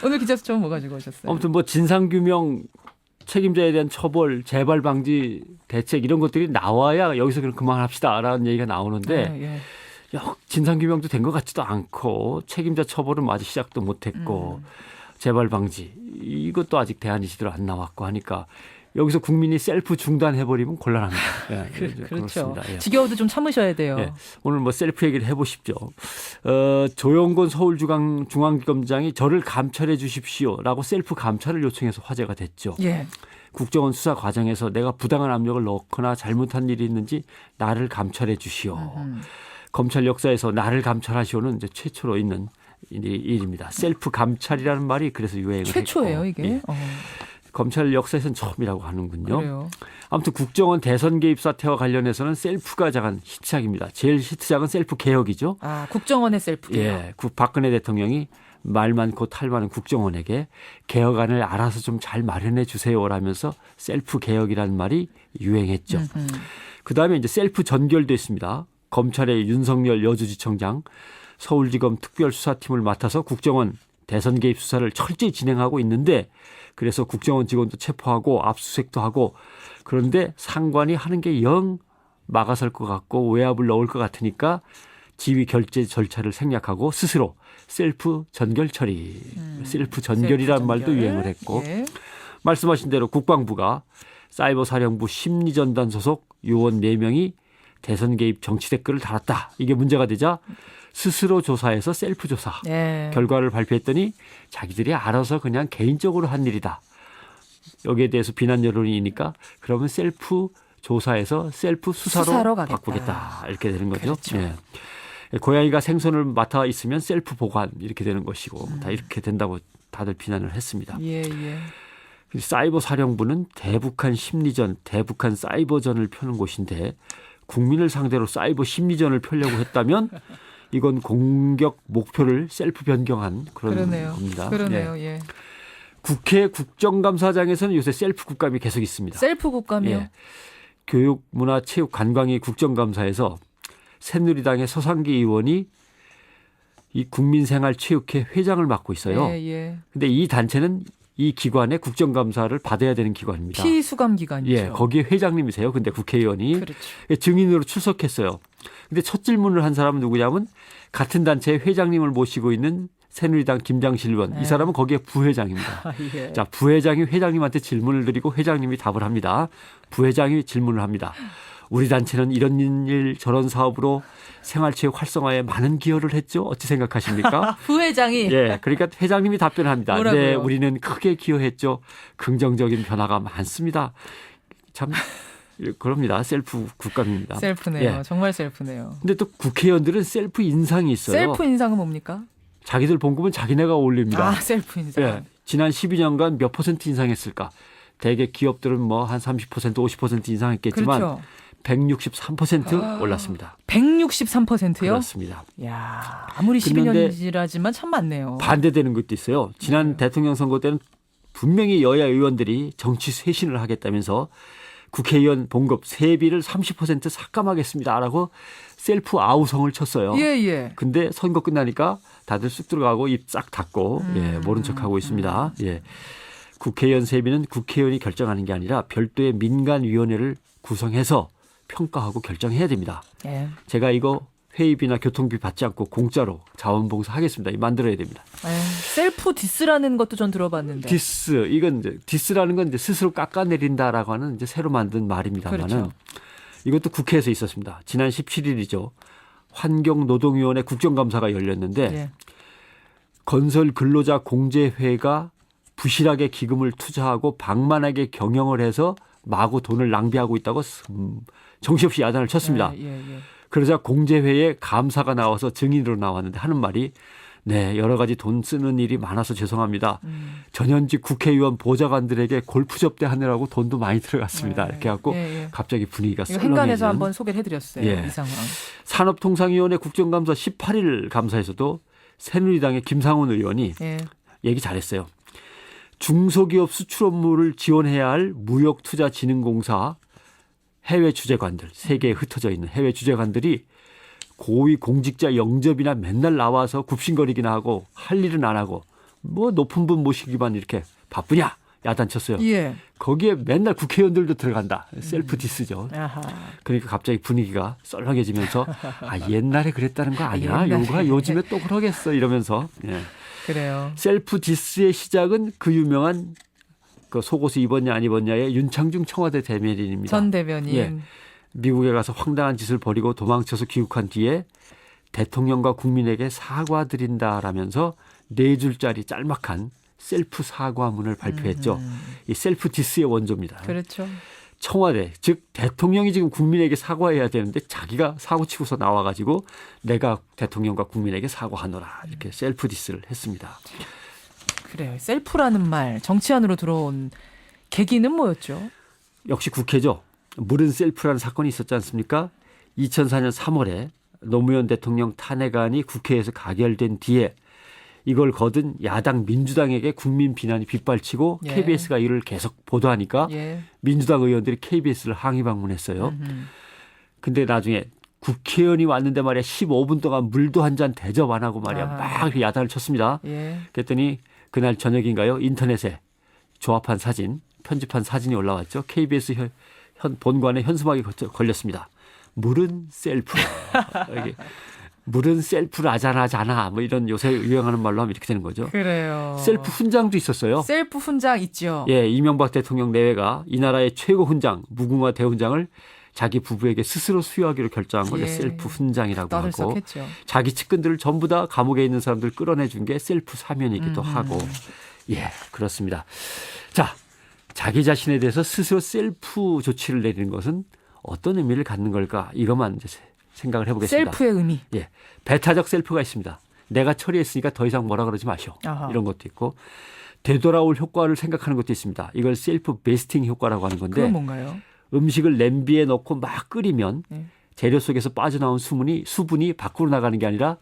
오늘 기자수첩은 뭐 가지고 오셨어요? 아무튼 뭐 진상규명, 책임자에 대한 처벌, 재발 방지 대책 이런 것들이 나와야 여기서 그럼 그만합시다라는 얘기가 나오는데 진상규명도 된 것 같지도 않고 책임자 처벌은 아직 시작도 못했고 재발 방지 이것도 아직 대안이 제대로 안 나왔고 하니까 여기서 국민이 셀프 중단해버리면 곤란합니다. 예, 그렇죠. 그렇습니다. 예. 지겨워도 좀 참으셔야 돼요. 예, 오늘 뭐 셀프 얘기를 해보십시오. 조영건 서울중앙지검장이 저를 감찰해 주십시오라고 셀프 감찰을 요청해서 화제가 됐죠. 예. 국정원 수사 과정에서 내가 부당한 압력을 넣거나 잘못한 일이 있는지 나를 감찰해 주시오. 검찰 역사에서 나를 감찰하시오는 이제 최초로 있는 일입니다. 셀프 감찰이라는 말이 그래서 유행을 최초예요, 했고. 이게. 예. 검찰 역사에서는 처음이라고 하는군요. 그래요. 아무튼 국정원 대선 개입 사태와 관련해서는 셀프가 작은 히트작입니다. 제일 히트작은 셀프 개혁이죠. 아, 국정원의 셀프 개혁. 예, 박근혜 대통령이 말 많고 탈 많은 국정원에게 개혁안을 알아서 좀 잘 마련해 주세요라면서 셀프 개혁이라는 말이 유행했죠. 그다음에 이제 셀프 전결도 있습니다. 검찰의 윤석열 여주지청장 서울지검 특별수사팀을 맡아서 국정원 대선 개입 수사를 철저히 진행하고 있는데 그래서 국정원 직원도 체포하고 압수수색도 하고 그런데 상관이 하는 게 영 막아설 것 같고 외압을 넣을 것 같으니까 지휘 결재 절차를 생략하고 스스로 셀프 전결 처리, 셀프 전결이라는 말도 유행을 했고 예. 말씀하신 대로 국방부가 사이버사령부 심리전단 소속 요원 4명이 대선 개입 정치 댓글을 달았다. 이게 문제가 되자 스스로 조사해서 셀프 조사 예. 결과를 발표했더니 자기들이 알아서 그냥 개인적으로 한 일이다. 여기에 대해서 비난 여론이니까 그러면 셀프 조사에서 셀프 수사로 바꾸겠다. 이렇게 되는 거죠. 그렇죠. 예. 고양이가 생선을 맡아 있으면 셀프 보관 이렇게 되는 것이고 다 이렇게 된다고 다들 비난을 했습니다. 예, 예. 사이버 사령부는 대북한 심리전, 대북한 사이버전을 펴는 곳인데 국민을 상대로 사이버 심리전을 펴려고 했다면 이건 공격 목표를 셀프 변경한 그런 그러네요. 겁니다. 그러네요. 예. 예. 국회 국정감사장에서는 요새 셀프 국감이 계속 있습니다. 셀프 국감이요? 예. 교육, 문화, 체육, 관광위 국정감사에서 새누리당의 서상기 의원이 이 국민생활체육회 회장을 맡고 있어요. 예. 근데 이 단체는 이 기관의 국정감사를 받아야 되는 기관입니다. 피수감 기관이죠. 예, 거기에 회장님이세요. 근데 국회의원이 그렇죠. 증인으로 출석했어요. 근데 첫 질문을 한 사람은 누구냐면 같은 단체의 회장님을 모시고 있는 새누리당 김장실 의원. 이 사람은 거기에 부회장입니다. 아, 예. 자, 부회장이 회장님한테 질문을 드리고 회장님이 답을 합니다. 부회장이 질문을 합니다. 우리 단체는 이런 일 저런 사업으로 생활체육 활성화에 많은 기여를 했죠. 어찌 생각하십니까? 부회장이. 예, 그러니까 회장님이 답변합니다. 뭐라고요? 네, 우리는 크게 기여했죠. 긍정적인 변화가 많습니다. 참 그럽니다. 셀프 국감입니다. 셀프네요. 예. 정말 셀프네요. 근데 또 국회의원들은 셀프 인상이 있어요. 셀프 인상은 뭡니까? 자기들 봉급은 자기네가 올립니다. 아, 셀프 인상. 예, 지난 12년간 몇 퍼센트 인상했을까? 대개 기업들은 뭐 한 30%, 50% 인상했겠지만 그렇죠. 163% 올랐습니다. 163%요? 그렇습니다. 야, 아무리 그런데 12년이라지만 참 많네요. 반대되는 것도 있어요. 지난 대통령 선거 때는 분명히 여야 의원들이 정치 쇄신을 하겠다면서 국회의원 봉급 세비를 30% 삭감하겠습니다라고 셀프 아우성을 쳤어요. 예. 근데 선거 끝나니까 다들 쑥 들어가고 입 싹 닫고 예, 모른 척하고 있습니다. 예. 국회의원 세비는 국회의원이 결정하는 게 아니라 별도의 민간위원회를 구성해서 평가하고 결정해야 됩니다. 예. 제가 이거 회의비나 교통비 받지 않고 공짜로 자원봉사 하겠습니다. 만들어야 됩니다. 셀프 디스라는 것도 전 들어봤는데. 디스, 이건 이제 디스라는 건 이제 스스로 깎아내린다라고 하는 이제 새로 만든 말입니다만은 그렇죠. 이것도 국회에서 있었습니다. 지난 17일이죠. 환경노동위원회 국정감사가 열렸는데 예. 건설 근로자 공제회가 부실하게 기금을 투자하고 방만하게 경영을 해서 마구 돈을 낭비하고 있다고 정신없이 야단을 쳤습니다. 예. 그러자 공제회에 감사가 나와서 증인으로 나왔는데 하는 말이 네, 여러 가지 돈 쓰는 일이 많아서 죄송합니다. 전현직 국회의원 보좌관들에게 골프 접대하느라고 돈도 많이 들어갔습니다. 이렇게 해갖고 갑자기 분위기가 이거 썰렁해지는. 행간에서 한번 소개를 해드렸어요. 예. 이 상황. 산업통상위원회 국정감사 18일 감사에서도 새누리당의 김상훈 의원이 얘기 잘했어요. 중소기업 수출 업무를 지원해야 할 무역투자진흥공사 해외 주재관들, 세계에 흩어져 있는 해외 주재관들이 고위 공직자 영접이나 맨날 나와서 굽신거리기나 하고 할 일은 안 하고 뭐 높은 분 모시기만 이렇게 바쁘냐 야단쳤어요. 예. 거기에 맨날 국회의원들도 들어간다. 셀프 디스죠. 아하. 그러니까 갑자기 분위기가 썰렁해지면서 옛날에 그랬다는 거 아니야? 옛날에. 요가 요즘에 또 그러겠어 이러면서 예. 그래요. 셀프 디스의 시작은 그 유명한 그 속옷을 입었냐 안 입었냐의 윤창중 청와대 대변인입니다. 전 대변인. 예. 미국에 가서 황당한 짓을 벌이고 도망쳐서 귀국한 뒤에 대통령과 국민에게 사과드린다라면서 4줄짜리 짤막한 셀프 사과문을 발표했죠. 이 셀프 디스의 원조입니다. 그렇죠. 청와대, 즉 대통령이 지금 국민에게 사과해야 되는데 자기가 사고치고서 나와가지고 내가 대통령과 국민에게 사과하노라 이렇게 셀프 디스를 했습니다. 그래요. 셀프라는 말 정치 안으로 들어온 계기는 뭐였죠? 역시 국회죠. 물은 셀프라는 사건이 있었지 않습니까? 2004년 3월에 노무현 대통령 탄핵안이 국회에서 가결된 뒤에 이걸 거둔 야당 민주당에게 국민 비난이 빗발치고 예. KBS가 이를 계속 보도하니까 예. 민주당 의원들이 KBS를 항의 방문했어요. 근데 나중에 국회의원이 왔는데 말이야 15분 동안 물도 한 잔 대접 안 하고 말이야 막 야단을 쳤습니다. 예. 그랬더니 그날 저녁인가요? 인터넷에 조합한 사진, 편집한 사진이 올라왔죠. KBS 본관에 현수막이 걸렸습니다. 물은 셀프. 이게 물은 셀프라잖아 뭐 이런 요새 유행하는 말로 하면 이렇게 되는 거죠. 그래요. 셀프 훈장도 있었어요. 셀프 훈장 있죠. 예, 이명박 대통령 내외가 이 나라의 최고 훈장, 무궁화 대훈장을 자기 부부에게 스스로 수여하기로 결정한 걸 예. 셀프 훈장이라고 하고 떠들썩했죠. 자기 측근들을 전부 다 감옥에 있는 사람들 끌어내준 게 셀프 사면이기도 하고 예, 그렇습니다. 자, 자기 자신에 대해서 스스로 셀프 조치를 내리는 것은 어떤 의미를 갖는 걸까? 이것만 이제 생각을 해보겠습니다. 셀프의 의미. 예, 배타적 셀프가 있습니다. 내가 처리했으니까 더 이상 뭐라 그러지 마시오. 아하. 이런 것도 있고 되돌아올 효과를 생각하는 것도 있습니다. 이걸 셀프 베스팅 효과라고 하는 건데 그건 뭔가요? 음식을 냄비에 넣고 막 끓이면 네. 재료 속에서 빠져나온 수분이 밖으로 나가는 게 아니라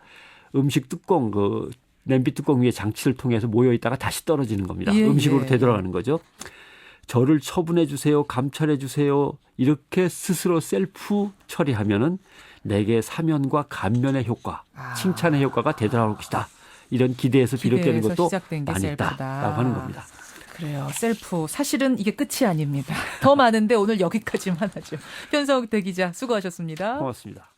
음식 뚜껑 그 냄비 뚜껑 위에 장치를 통해서 모여 있다가 다시 떨어지는 겁니다. 예, 음식으로 예. 되돌아가는 거죠. 저를 처분해 주세요. 감찰해 주세요. 이렇게 스스로 셀프 처리하면은 내게 사면과 감면의 효과, 칭찬의 효과가 되돌아올 것이다. 이런 기대에서 비롯되는 것도 시작된 게 많이 셀프다. 있다라고 하는 겁니다. 그래요. 셀프. 사실은 이게 끝이 아닙니다. 더 많은데 오늘 여기까지만 하죠. 현석 대기자 수고하셨습니다. 고맙습니다.